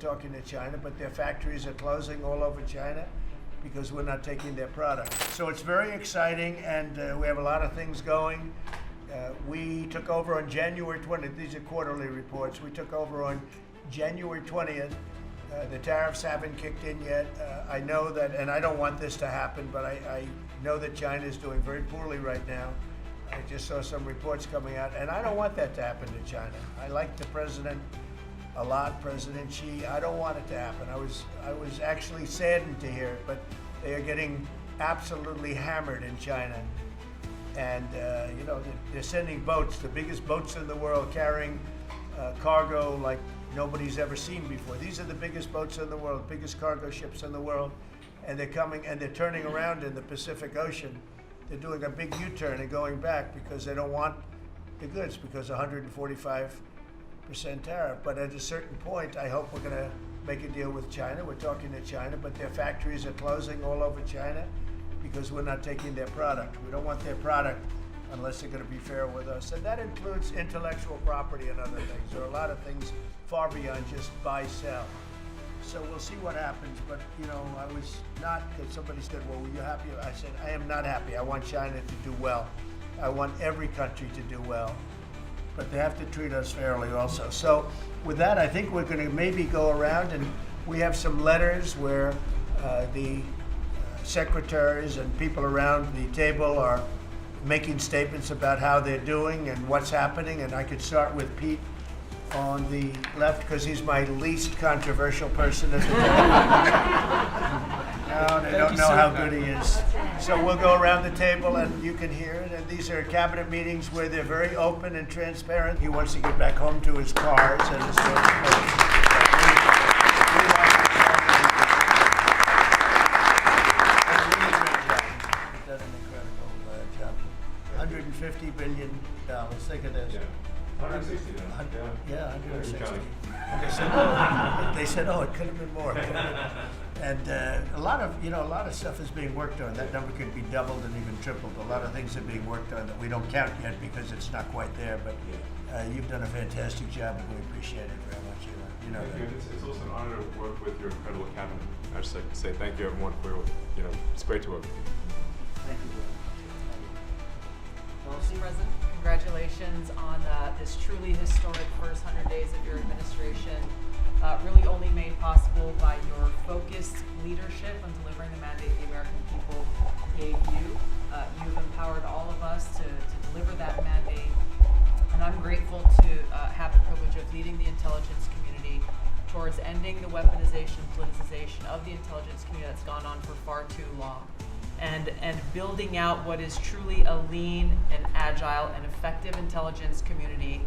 talking to China, but their factories are closing all over China because we're not taking their product. So it's very exciting, and we have a lot of things going. We took over on January 20th. These are quarterly reports. We took over on January 20th. The tariffs haven't kicked in yet. I know that, and I don't want this to happen, but I know that China is doing very poorly right now. I just saw some reports coming out, and I don't want that to happen to China. I like the president a lot, President Xi. I don't want it to happen. I was actually saddened to hear it, but they are getting absolutely hammered in China. And you know, they're sending boats, the biggest boats in the world, carrying cargo like nobody's ever seen before. These are the biggest boats in the world, biggest cargo ships in the world, and they're coming and they're turning around in the Pacific Ocean. They're doing a big U-turn and going back because they don't want the goods because 145% tariff. But at a certain point, I hope we're going to make a deal with China. We're talking to China, but their factories are closing all over China because we're not taking their product. We don't want their product unless they're going to be fair with us. And that includes intellectual property and other things. There are a lot of things far beyond just buy, sell. So we'll see what happens. But, you know, I was not, because somebody said, well, were you happy? I said, I am not happy. I want China to do well. I want every country to do well. But they have to treat us fairly also. So with that, I think we're going to maybe go around, and we have some letters where the secretaries and people around the table are making statements about how they're doing and what's happening. And I could start with Pete on the left because he's my least controversial person at the table. No, they don't know how good he is. So we'll go around the table and you can hear it. And these are cabinet meetings where they're very open and transparent. He wants to get back home to his cars and his $150 billion. Think of this. Yeah. 160 now. Yeah, 160. They said, oh, it could have been more. And a lot of stuff is being worked on. That number could be doubled and even tripled. A lot of things are being worked on that we don't count yet because it's not quite there. But you've done a fantastic job, and we appreciate it very much. You know thank you. It's also an honor to work with your incredible cabinet. I just like to say thank you, everyone, for it's great to work with you. Thank you very much. Mr. President, congratulations on this truly historic first 100 days of your administration, really only made possible by your focused leadership on delivering the mandate the American people gave you. You've empowered all of us to deliver that mandate, and I'm grateful to have the privilege of leading the intelligence community towards ending the weaponization, politicization of the intelligence community that's gone on for far too long. And building out what is truly a lean and agile and effective intelligence community